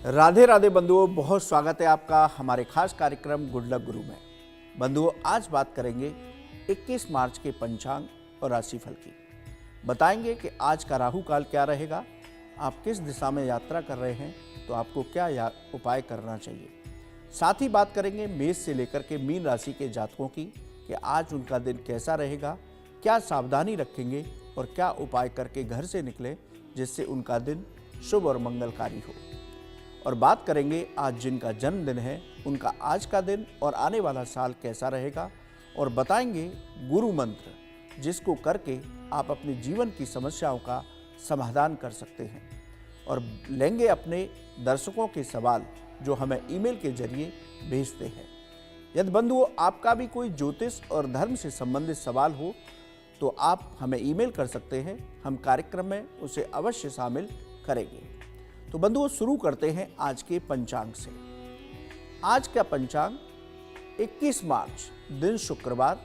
राधे राधे बंधुओं, बहुत स्वागत है आपका हमारे खास कार्यक्रम गुड लक गुरु में। बंधुओं, आज बात करेंगे 21 मार्च के पंचांग और राशिफल की। बताएंगे कि आज का राहु काल क्या रहेगा, आप किस दिशा में यात्रा कर रहे हैं तो आपको क्या उपाय करना चाहिए। साथ ही बात करेंगे मेष से लेकर के मीन राशि के जातकों की कि आज उनका दिन कैसा रहेगा, क्या सावधानी रखेंगे और क्या उपाय करके घर से निकले जिससे उनका दिन शुभ और मंगलकारी हो। और बात करेंगे आज जिनका जन्मदिन है उनका आज का दिन और आने वाला साल कैसा रहेगा, और बताएंगे गुरु मंत्र जिसको करके आप अपने जीवन की समस्याओं का समाधान कर सकते हैं। और लेंगे अपने दर्शकों के सवाल जो हमें ईमेल के जरिए भेजते हैं। यदि बंधुओं आपका भी कोई ज्योतिष और धर्म से संबंधित सवाल हो तो आप हमें ईमेल कर सकते हैं, हम कार्यक्रम में उसे अवश्य शामिल करेंगे। तो बंधुओं शुरू करते हैं आज के पंचांग से। आज का पंचांग 21 मार्च, दिन शुक्रवार,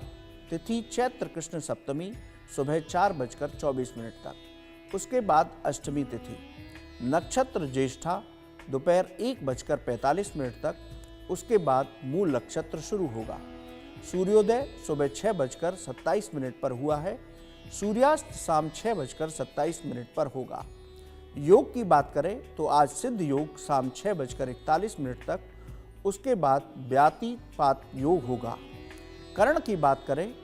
तिथि चैत्र कृष्ण सप्तमी, सुबह 4:24 तक। उसके बाद अष्टमी तिथि, नक्षत्र ज्येष्ठा, दोपहर 1:45 तक। उसके बाद मूल नक्षत्र शुरू होगा। सूर्योदय सुबह 6:27 पर हुआ है। सूर्यास्त शाम 6:27 पर होगा। योग की बात करें तो आज सिद्ध योग शाम 6:41 तक। उसके बाद व्यातिपात योग होगा। करण की बात करें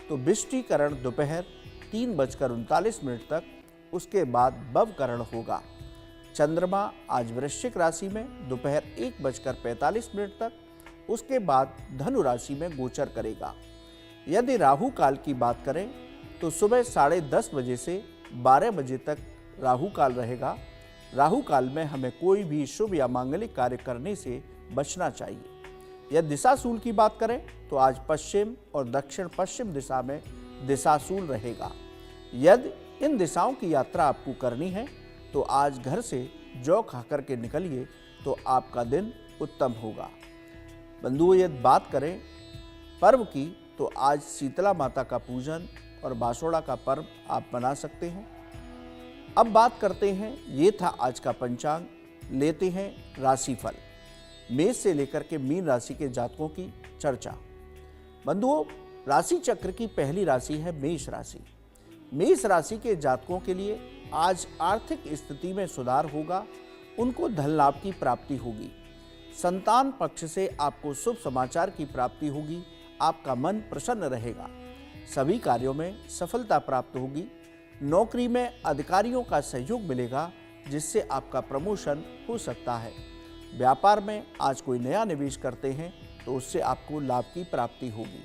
तो विष्टिकरण दोपहर 3:39 तक। उसके बाद भवकरण होगा। चंद्रमा आज वृश्चिक राशि में दोपहर 1:45 तक। उसके बाद धनु राशि में गोचर करेगा। यदि राहु काल की बात करें तो सुबह 10:30 बजे से 12 बजे तक राहु काल रहेगा। राहु काल में हमें कोई भी शुभ या मांगलिक कार्य करने से बचना चाहिए। यदि दिशाशूल की बात करें तो आज पश्चिम और दक्षिण पश्चिम दिशा में दिशाशूल रहेगा। यदि इन दिशाओं की यात्रा आपको करनी है तो आज घर से जौ खाकर के निकलिए तो आपका दिन उत्तम होगा। बंधुओं, यदि बात करें पर्व की तो आज शीतला माता का पूजन और बासोड़ा का पर्व आप मना सकते हैं। अब बात करते हैं, ये था आज का पंचांग। लेते हैं राशिफल, मेष से लेकर के मीन राशि के जातकों की चर्चा। बंधुओं, राशि चक्र की पहली राशि है मेष राशि। मेष राशि के जातकों के लिए आज आर्थिक स्थिति में सुधार होगा। उनको धन लाभ की प्राप्ति होगी। संतान पक्ष से आपको शुभ समाचार की प्राप्ति होगी। आपका मन प्रसन्न रहेगा। सभी कार्यों में सफलता प्राप्त होगी। नौकरी में अधिकारियों का सहयोग मिलेगा जिससे आपका प्रमोशन हो सकता है। व्यापार में आज कोई नया निवेश करते हैं तो उससे आपको लाभ की प्राप्ति होगी।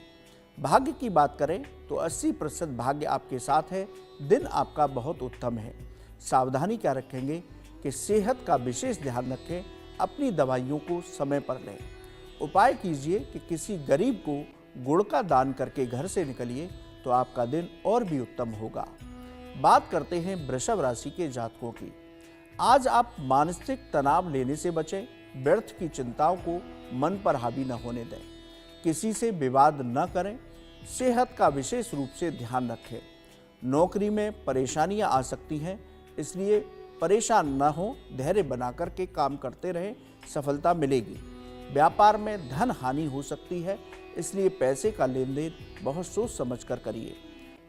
भाग्य की बात करें तो 80% भाग्य आपके साथ है। दिन आपका बहुत उत्तम है। सावधानी क्या रखेंगे कि सेहत का विशेष ध्यान रखें। अपनी दवाइयों को समय पर लें। उपाय कीजिए कि किसी गरीब को गुड़ का दान करके घर से निकलिए तो आपका दिन और भी उत्तम होगा। बात करते हैं वृषभ राशि के जातकों की। आज आप मानसिक तनाव लेने से बचें। व्यर्थ की चिंताओं को मन पर हावी न होने दें। किसी से विवाद न करें। सेहत का विशेष रूप से ध्यान रखें। नौकरी में परेशानियां आ सकती हैं, इसलिए परेशान न हो, धैर्य बनाकर के काम करते रहें, सफलता मिलेगी। व्यापार में धन हानि हो सकती है, इसलिए पैसे का लेन देन बहुत सोच समझ कर करिए।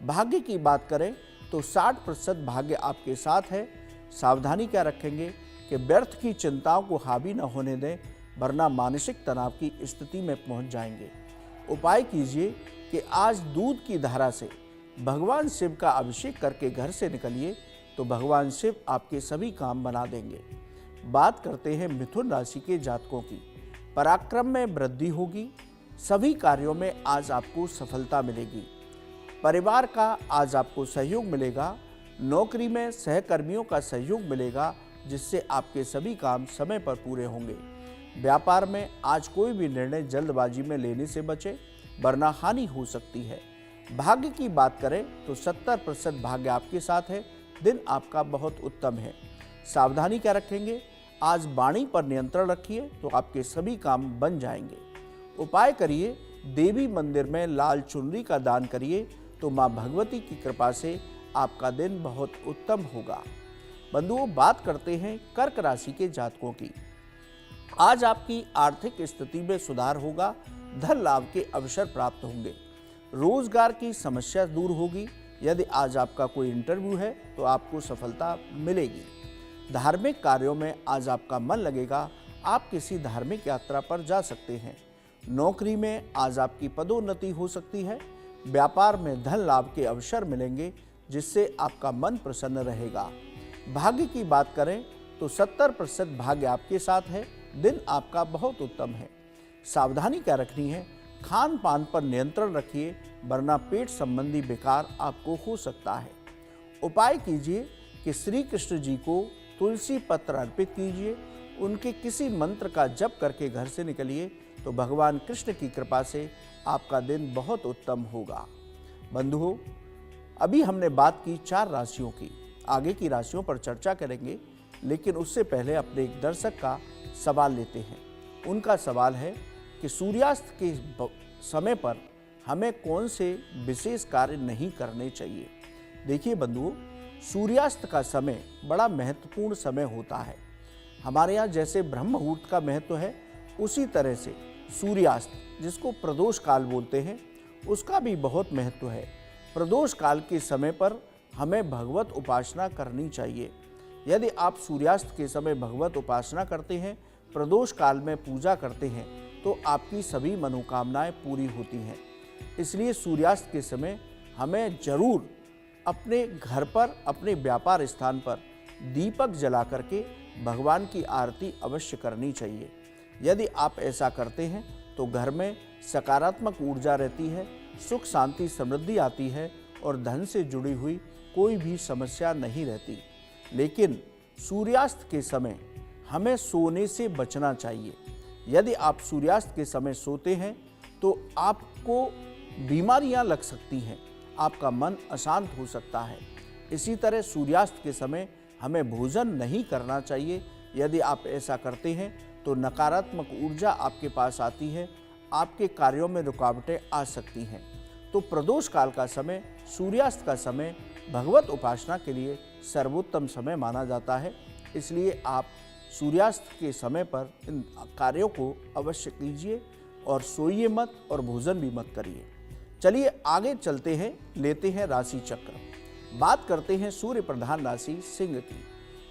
भाग्य की बात करें तो 60% भाग्य आपके साथ है। सावधानी क्या रखेंगे कि व्यर्थ की चिंताओं को हावी न होने दें, वरना मानसिक तनाव की स्थिति में पहुंच जाएंगे। उपाय कीजिए कि आज दूध की धारा से भगवान शिव का अभिषेक करके घर से निकलिए तो भगवान शिव आपके सभी काम बना देंगे। बात करते हैं मिथुन राशि के जातकों की। पराक्रम में वृद्धि होगी। सभी कार्यों में आज आपको सफलता मिलेगी। परिवार का आज आपको सहयोग मिलेगा। नौकरी में सहकर्मियों का सहयोग मिलेगा जिससे आपके सभी काम समय पर पूरे होंगे। व्यापार में आज कोई भी निर्णय जल्दबाजी में लेने से बचें, वरना हानि हो सकती है। भाग्य की बात करें तो 70% भाग्य आपके साथ है। दिन आपका बहुत उत्तम है। सावधानी क्या रखेंगे, आज वाणी पर नियंत्रण रखिए तो आपके सभी काम बन जाएंगे। उपाय करिए, देवी मंदिर में लाल चुनरी का दान करिए तो माँ भगवती की कृपा से आपका दिन बहुत उत्तम होगा। बंधुओं, बात करते हैं कर्क राशि के जातकों की। आज आपकी आर्थिक स्थिति में सुधार होगा, धन लाभ के अवसर प्राप्त होंगे, रोजगार की समस्या दूर होगी। यदि आज आपका कोई इंटरव्यू है तो आपको सफलता मिलेगी। धार्मिक कार्यों में आज आपका मन लगेगा, आप किसी धार्मिक यात्रा पर जा सकते हैं। नौकरी में आज आपकी पदोन्नति हो सकती है। व्यापार में धन लाभ के अवसर मिलेंगे, जिससे आपका मन प्रसन्न रहेगा। भाग्य की बात करें तो 70% भाग्य आपके साथ है। दिन आपका बहुत उत्तम है। सावधानी क्या रखनी है? खान पान पर नियंत्रण रखिए, वरना पेट संबंधी विकार आपको हो सकता है। उपाय कीजिए कि श्री कृष्ण जी को तुलसी पत्र अर्पित कीजिए। उनके किसी मंत्र का जप करके घर से निकलिए तो भगवान कृष्ण की कृपा से आपका दिन बहुत उत्तम होगा। बंधुओं, अभी हमने बात की 4 राशियों की। आगे की राशियों पर चर्चा करेंगे, लेकिन उससे पहले अपने एक दर्शक का सवाल लेते हैं। उनका सवाल है कि सूर्यास्त के समय पर हमें कौन से विशेष कार्य नहीं करने चाहिए। देखिए बंधुओं, सूर्यास्त का समय बड़ा महत्वपूर्ण समय होता है। हमारे यहाँ जैसे ब्रह्म मुहूर्त का महत्व है, उसी तरह से सूर्यास्त, जिसको प्रदोष काल बोलते हैं, उसका भी बहुत महत्व है। प्रदोष काल के समय पर हमें भगवत उपासना करनी चाहिए। यदि आप सूर्यास्त के समय भगवत उपासना करते हैं, प्रदोष काल में पूजा करते हैं, तो आपकी सभी मनोकामनाएं पूरी होती हैं। इसलिए सूर्यास्त के समय हमें जरूर अपने घर पर, अपने व्यापार स्थान पर दीपक जला करके भगवान की आरती अवश्य करनी चाहिए। यदि आप ऐसा करते हैं तो घर में सकारात्मक ऊर्जा रहती है, सुख शांति समृद्धि आती है और धन से जुड़ी हुई कोई भी समस्या नहीं रहती। लेकिन सूर्यास्त के समय हमें सोने से बचना चाहिए। यदि आप सूर्यास्त के समय सोते हैं तो आपको बीमारियां लग सकती हैं, आपका मन अशांत हो सकता है। इसी तरह सूर्यास्त के समय हमें भोजन नहीं करना चाहिए। यदि आप ऐसा करते हैं तो नकारात्मक ऊर्जा आपके पास आती है, आपके कार्यों में रुकावटें आ सकती हैं। तो प्रदोष काल का समय, सूर्यास्त का समय भगवत उपासना के लिए सर्वोत्तम समय माना जाता है। इसलिए आप सूर्यास्त के समय पर इन कार्यों को अवश्य कीजिए और सोइए मत और भोजन भी मत करिए। चलिए आगे चलते हैं, लेते हैं राशि चक्र। बात करते हैं सूर्य प्रधान राशि सिंह की।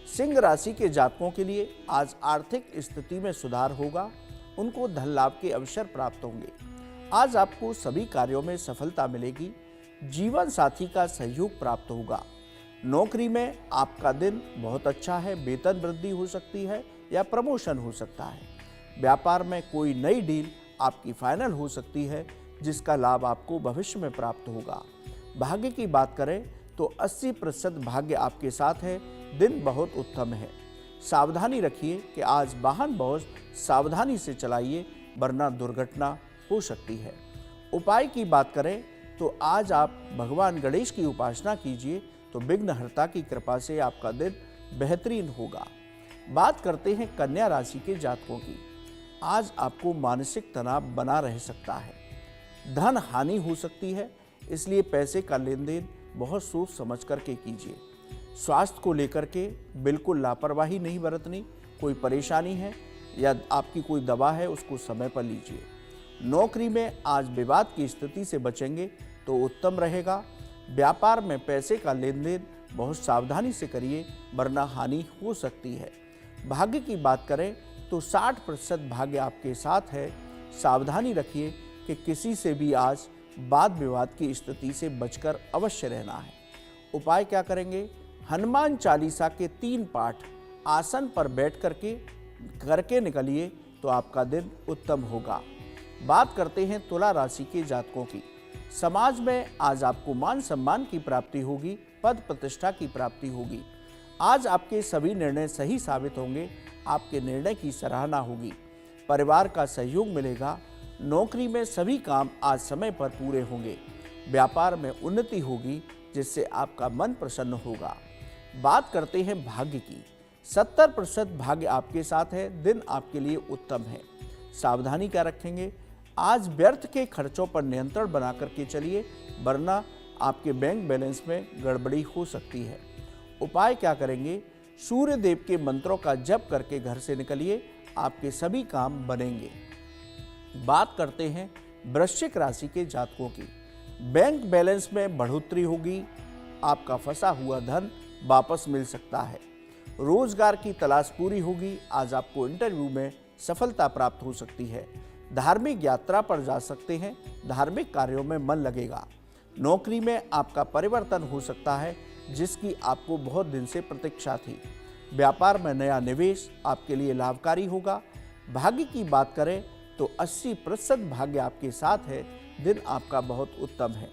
सिंह राशि के जातकों के लिए आज आर्थिक स्थिति में सुधार होगा। उनको धन लाभ के अवसर प्राप्त होंगे। आज आपको सभी कार्यों में सफलता मिलेगी। जीवन साथी का सहयोग प्राप्त होगा। नौकरी में आपका दिन बहुत अच्छा है। वेतन वृद्धि हो सकती है या प्रमोशन हो सकता है। व्यापार में कोई नई डील आपकी फाइनल हो सकती है, जिसका लाभ आपको भविष्य में प्राप्त होगा। भाग्य की बात करें तो 80% भाग्य आपके साथ है। दिन बहुत उत्तम है। सावधानी रखिए कि आज वाहन बहुत सावधानी से चलाइए, वरना दुर्घटना हो सकती है। उपाय की बात करें तो आज आप भगवान गणेश की उपासना कीजिए तो विघ्नहर्ता की कृपा से आपका दिन बेहतरीन होगा। बात करते हैं कन्या राशि के जातकों की। आज आपको मानसिक तनाव बना रह सकता है। धन हानि हो सकती है, इसलिए पैसे का लेन देन बहुत सोच समझ करके कीजिए। स्वास्थ्य को लेकर के बिल्कुल लापरवाही नहीं बरतनी। कोई परेशानी है या आपकी कोई दवा है, उसको समय पर लीजिए। नौकरी में आज विवाद की स्थिति से बचेंगे तो उत्तम रहेगा। व्यापार में पैसे का लेन देन बहुत सावधानी से करिए, वरना हानि हो सकती है। भाग्य की बात करें तो 60% भाग्य आपके साथ है। सावधानी रखिए कि किसी से भी आज वाद विवाद की स्थिति से बचकर अवश्य रहना है। उपाय क्या करेंगे? हनुमान चालीसा के 3 पाठ आसन पर बैठ करके निकलिए तो आपका दिन उत्तम होगा। बात करते हैं तुला राशि के जातकों की। समाज में आज आपको मान सम्मान की प्राप्ति होगी, पद प्रतिष्ठा की प्राप्ति होगी। आज आपके सभी निर्णय सही साबित होंगे। आपके निर्णय की सराहना होगी। परिवार का सहयोग मिलेगा। नौकरी में सभी काम आज समय पर पूरे होंगे। व्यापार में उन्नति होगी, जिससे आपका मन प्रसन्न होगा। बात करते हैं भाग्य की। 70% भाग्य आपके साथ है। दिन आपके लिए उत्तम है। सावधानी क्या रखेंगे? आज व्यर्थ के खर्चों पर नियंत्रण बना करके चलिए, वरना आपके बैंक बैलेंस में गड़बड़ी हो सकती है। उपाय क्या करेंगे? सूर्य देव के मंत्रों का जप करके घर से निकलिए, आपके सभी काम बनेंगे। बात करते हैं वृश्चिक राशि के जातकों की। बैंक बैलेंस में बढ़ोतरी होगी, आपका फंसा हुआ धन वापस मिल सकता है। रोजगार की तलाश पूरी होगी, आज आपको इंटरव्यू में सफलता प्राप्त हो सकती है। धार्मिक यात्रा पर जा सकते हैं, धार्मिक कार्यों में मन लगेगा। नौकरी में आपका परिवर्तन हो सकता है, जिसकी आपको बहुत दिन से प्रतीक्षा थी। व्यापार में नया निवेश आपके लिए लाभकारी होगा। भाग्य की बात करें तो 80% भाग्य आपके साथ है, दिन आपका बहुत उत्तम है।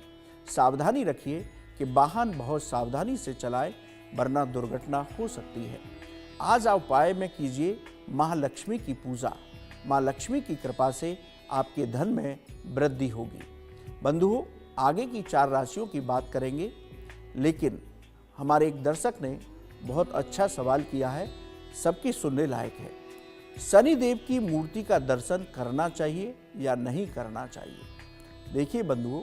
सावधानी रखिए कि वाहन बहुत सावधानी से चलाएं, वरना दुर्घटना हो सकती है। आज आप उपाय में कीजिए महालक्ष्मी की पूजा, माँ लक्ष्मी की कृपा से आपके धन में वृद्धि होगी। बंधुओं, आगे की 4 राशियों की बात करेंगे, लेकिन हमारे एक दर्शक ने बहुत अच्छा सवाल किया है, सबकी सुनने लायक है। शनि देव की मूर्ति का दर्शन करना चाहिए या नहीं करना चाहिए? देखिए बंधुओं,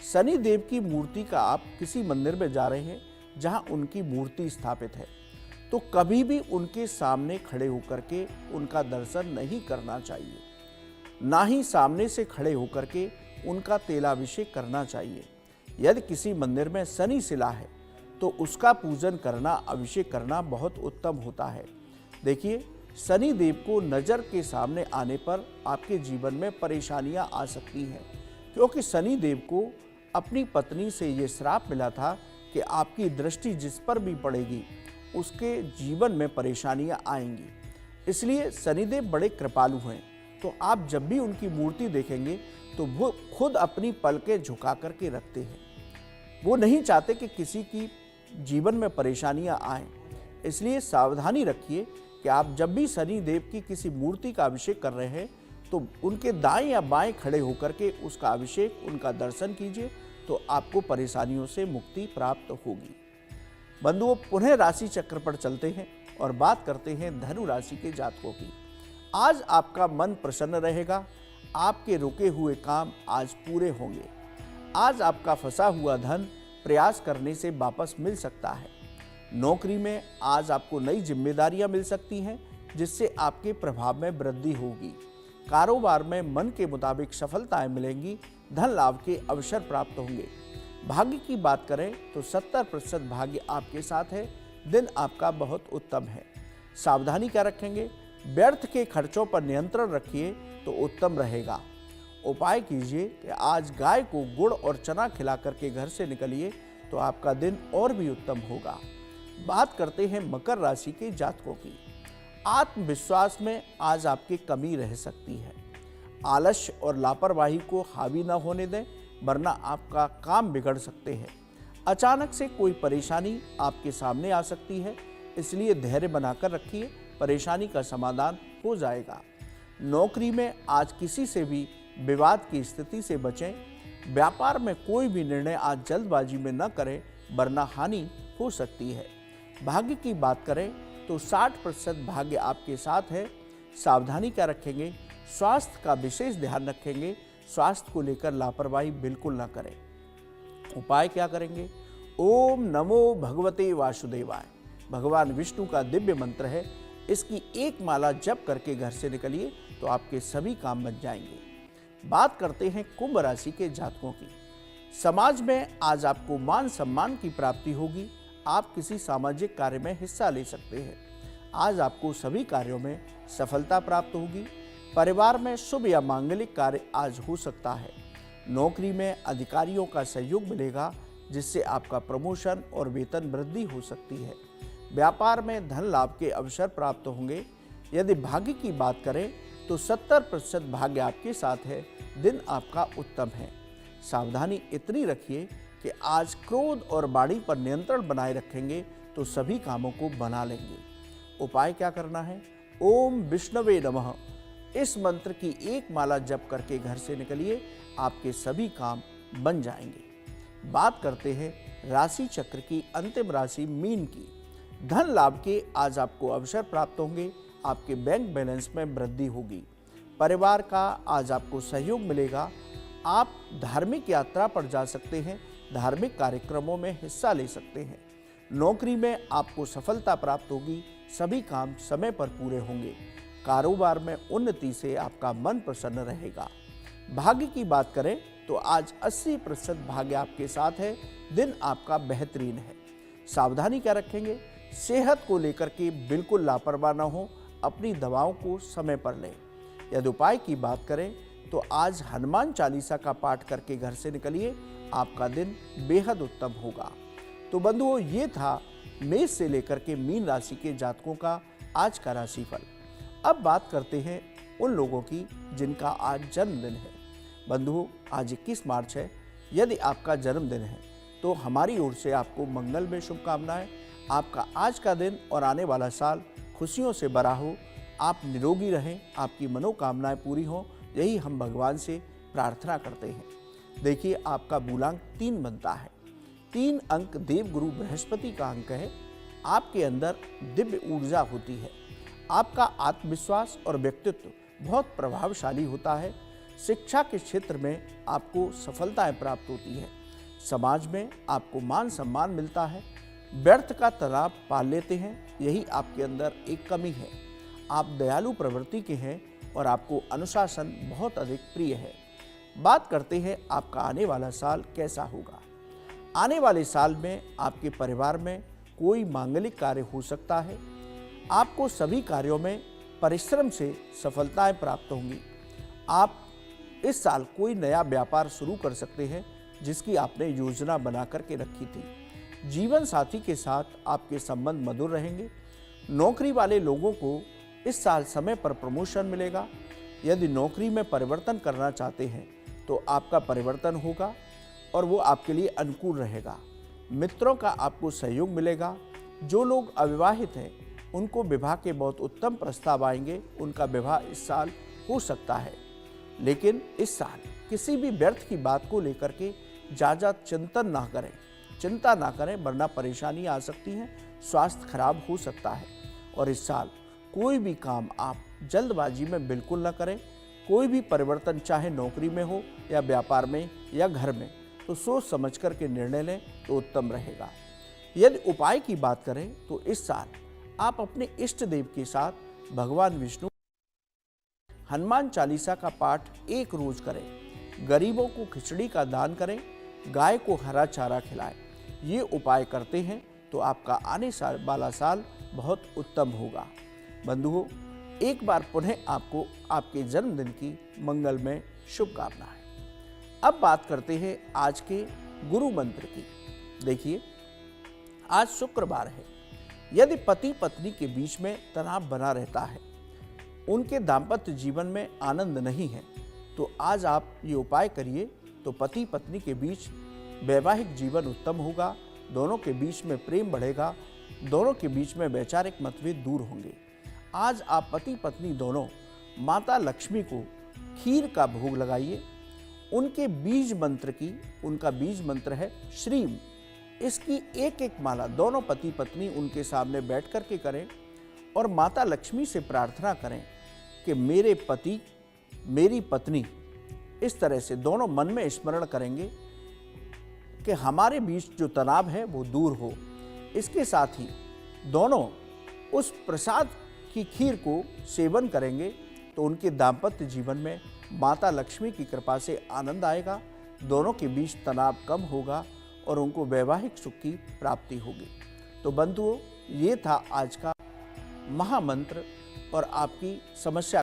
शनि देव की मूर्ति का आप किसी मंदिर में जा रहे हैं जहां उनकी मूर्ति स्थापित है, तो कभी भी उनके सामने खड़े होकर के उनका दर्शन नहीं करना चाहिए। ना ही सामने से खड़े होकर के उनका तेलाभिषेक करना चाहिए। यदि किसी मंदिर में शनि शिला है तो उसका पूजन करना, अभिषेक करना बहुत उत्तम होता है। देखिए, शनि देव को नज़र के सामने आने पर आपके जीवन में परेशानियां आ सकती हैं, क्योंकि शनि देव को अपनी पत्नी से ये श्राप मिला था कि आपकी दृष्टि जिस पर भी पड़ेगी उसके जीवन में परेशानियां आएंगी। इसलिए शनिदेव बड़े कृपालु हैं, तो आप जब भी उनकी मूर्ति देखेंगे तो वो खुद अपनी पलकें झुका करके रखते हैं। वो नहीं चाहते कि किसी की जीवन में परेशानियां आएं। इसलिए सावधानी रखिए कि आप जब भी शनि देव की किसी मूर्ति का अभिषेक कर रहे हैं तो उनके दाएं या बाएं खड़े होकर के उसका अभिषेक, उनका दर्शन कीजिए, तो आपको परेशानियों से मुक्ति प्राप्त होगी। बंधुओं, पुनः राशि चक्र पर चलते हैं और बात करते हैं धनु राशि के जातकों की। आज आपका मन प्रसन्न रहेगा, आपके रुके हुए काम आज पूरे होंगे। आज आपका फंसा हुआ धन प्रयास करने से वापस मिल सकता है। नौकरी में आज आपको नई जिम्मेदारियां मिल सकती हैं, जिससे आपके प्रभाव में वृद्धि होगी। कारोबार में मन के मुताबिक सफलताएं मिलेंगी, धन लाभ के अवसर प्राप्त होंगे। भाग्य की बात करें तो 70% भाग्य आपके साथ है, दिन आपका बहुत उत्तम है। सावधानी क्या रखेंगे? व्यर्थ के खर्चों पर नियंत्रण रखिए तो उत्तम रहेगा। उपाय कीजिए कि आज गाय को गुड़ और चना खिला करके घर से निकलिए, तो आपका दिन और भी उत्तम होगा। बात करते हैं मकर राशि के जातकों की। आत्मविश्वास में आज आपकी कमी रह सकती है। आलस्य और लापरवाही को हावी न होने दें, वरना आपका काम बिगड़ सकते हैं। अचानक से कोई परेशानी आपके सामने आ सकती है, इसलिए धैर्य बनाकर रखिए, परेशानी का समाधान हो जाएगा। नौकरी में आज किसी से भी विवाद की स्थिति से बचें। व्यापार में कोई भी निर्णय आज जल्दबाजी में न करें, वरना हानि हो सकती है। भाग्य की बात करें तो 60% भाग्य आपके साथ है। सावधानी क्या रखेंगे? स्वास्थ्य का विशेष ध्यान रखेंगे। स्वास्थ्य को लेकर लापरवाही बिल्कुल ना करें। उपाय क्या करेंगे? ओम नमो भगवते वासुदेवाय भगवान विष्णु का दिव्य मंत्र है, इसकी एक माला जप करके घर से निकलिए, तो आपके सभी काम बन जाएंगे। बात करते हैं कुंभ राशि के जातकों की। समाज में आज आपको मान सम्मान की प्राप्ति होगी। आप किसी सामाजिक कार्य में हिस्सा ले सकते हैं। आज आपको सभी कार्यों में सफलता प्राप्त होगी। परिवार में शुभ या मांगलिक कार्य आज हो सकता है। नौकरी में अधिकारियों का सहयोग मिलेगा, जिससे आपका प्रमोशन और वेतन वृद्धि हो सकती है। व्यापार में धन लाभ के अवसर प्राप्त होंगे। यदि भाग्य की बात करें तो 70% भाग्य आपके साथ है, दिन आपका उत्तम है। सावधानी इतनी रखिए कि आज क्रोध और वाणी पर नियंत्रण बनाए रखेंगे तो सभी कामों को बना लेंगे। उपाय क्या करना है? ओम विष्णवे नमः इस मंत्र की एक माला जप करके घर से निकलिए, आपके सभी काम बन जाएंगे। बात करते हैं राशि चक्र की अंतिम राशि मीन की। धन लाभ के आज आपको अवसर प्राप्त होंगे। आपके बैंक बैलेंस में वृद्धि होगी। परिवार का आज आपको सहयोग मिलेगा। आप धार्मिक यात्रा पर जा सकते हैं, धार्मिक कार्यक्रमों में हिस्सा ले सकते हैं। नौकरी में आपको सफलता प्राप्त होगी, सभी काम समय पर पूरे होंगे। कारोबार में उन्नति से आपका मन प्रसन्न रहेगा। भाग्य की बात करें तो आज 80% भाग्य आपके साथ है। दिन आपका बेहतरीन है। सावधानी क्या रखेंगे? सेहत को लेकर के बिल्कुल लापरवाह न हो, अपनी दवाओं को समय पर लें। यदि उपाय की बात करें तो आज हनुमान चालीसा का पाठ करके घर से निकलिए, आपका दिन बेहद उत्तम होगा। तो बंधुओं, ये था मेष से लेकर के मीन राशि के जातकों का आज का राशिफल। अब बात करते हैं उन लोगों की जिनका आज जन्मदिन है। बंधुओं, आज 21 मार्च है। यदि आपका जन्मदिन है तो हमारी ओर से आपको मंगल में शुभकामनाएं। आपका आज का दिन और आने वाला साल खुशियों से भरा हो, आप निरोगी रहें, आपकी मनोकामनाएं पूरी हों, यही हम भगवान से प्रार्थना करते हैं। देखिए, आपका मूलांक 3 बनता है। 3 अंक देवगुरु बृहस्पति का अंक है। आपके अंदर दिव्य ऊर्जा होती है। आपका आत्मविश्वास और व्यक्तित्व बहुत प्रभावशाली होता है। शिक्षा के क्षेत्र में आपको सफलताएं प्राप्त होती है। समाज में आपको मान सम्मान मिलता है। व्यर्थ का तनाव पाल लेते हैं, यही आपके अंदर एक कमी है। आप दयालु प्रवृत्ति के हैं और आपको अनुशासन बहुत अधिक प्रिय है। बात करते हैं आपका आने वाला साल कैसा होगा। आने वाले साल में आपके परिवार में कोई मांगलिक कार्य हो सकता है। आपको सभी कार्यों में परिश्रम से सफलताएं प्राप्त होंगी। आप इस साल कोई नया व्यापार शुरू कर सकते हैं जिसकी आपने योजना बना करके रखी थी। जीवन साथी के साथ आपके संबंध मधुर रहेंगे। नौकरी वाले लोगों को इस साल समय पर प्रमोशन मिलेगा। यदि नौकरी में परिवर्तन करना चाहते हैं तो आपका परिवर्तन होगा और वो आपके लिए अनुकूल रहेगा। मित्रों का आपको सहयोग मिलेगा। जो लोग अविवाहित हैं उनको विवाह के बहुत उत्तम प्रस्ताव आएंगे। उनका विवाह इस साल हो सकता है, लेकिन इस साल किसी भी व्यर्थ की बात को लेकर के ज़्यादा चिंता ना करें, वरना परेशानी आ सकती है, स्वास्थ्य खराब हो सकता है। और इस साल कोई भी काम आप जल्दबाजी में बिल्कुल ना करें। कोई भी परिवर्तन, चाहे नौकरी में हो या व्यापार में या घर में, तो सोच समझ कर के निर्णय लें तो उत्तम रहेगा। यदि उपाय की बात करें तो इस साल आप अपने इष्ट देव के साथ भगवान विष्णु हनुमान चालीसा का पाठ एक रोज करें। गरीबों को खिचड़ी का दान करें। गाय को हरा चारा खिलाएं। ये उपाय करते हैं तो आपका आने वाला साल बहुत उत्तम होगा। बंधुओं, एक बार पुनः आपको आपके जन्मदिन की मंगलमय शुभकामनाएं। अब बात करते हैं आज के गुरु मंत्र की। देखिए, आज शुक्रवार है। यदि पति पत्नी के बीच में तनाव बना रहता है, उनके दाम्पत्य जीवन में आनंद नहीं है, तो आज आप ये उपाय करिए तो पति पत्नी के बीच वैवाहिक जीवन उत्तम होगा। दोनों के बीच में प्रेम बढ़ेगा। दोनों के बीच में वैचारिक मतभेद दूर होंगे। आज आप पति पत्नी दोनों माता लक्ष्मी को खीर का भोग लगाइए। उनके बीज उनका बीज मंत्र है श्रीम। इसकी एक एक माला दोनों पति पत्नी उनके सामने बैठ कर के करें और माता लक्ष्मी से प्रार्थना करें कि मेरे पति मेरी पत्नी, इस तरह से दोनों मन में स्मरण करेंगे कि हमारे बीच जो तनाव है वो दूर हो। इसके साथ ही दोनों उस प्रसाद की खीर को सेवन करेंगे तो उनके दाम्पत्य जीवन में माता लक्ष्मी की कृपा से आनंद आएगा। दोनों के बीच तनाव कम होगा और उनको वैवाहिक सुख की प्राप्ति होगी। तो बंधुओं, ये था आज का महामंत्र और आपकी समस्या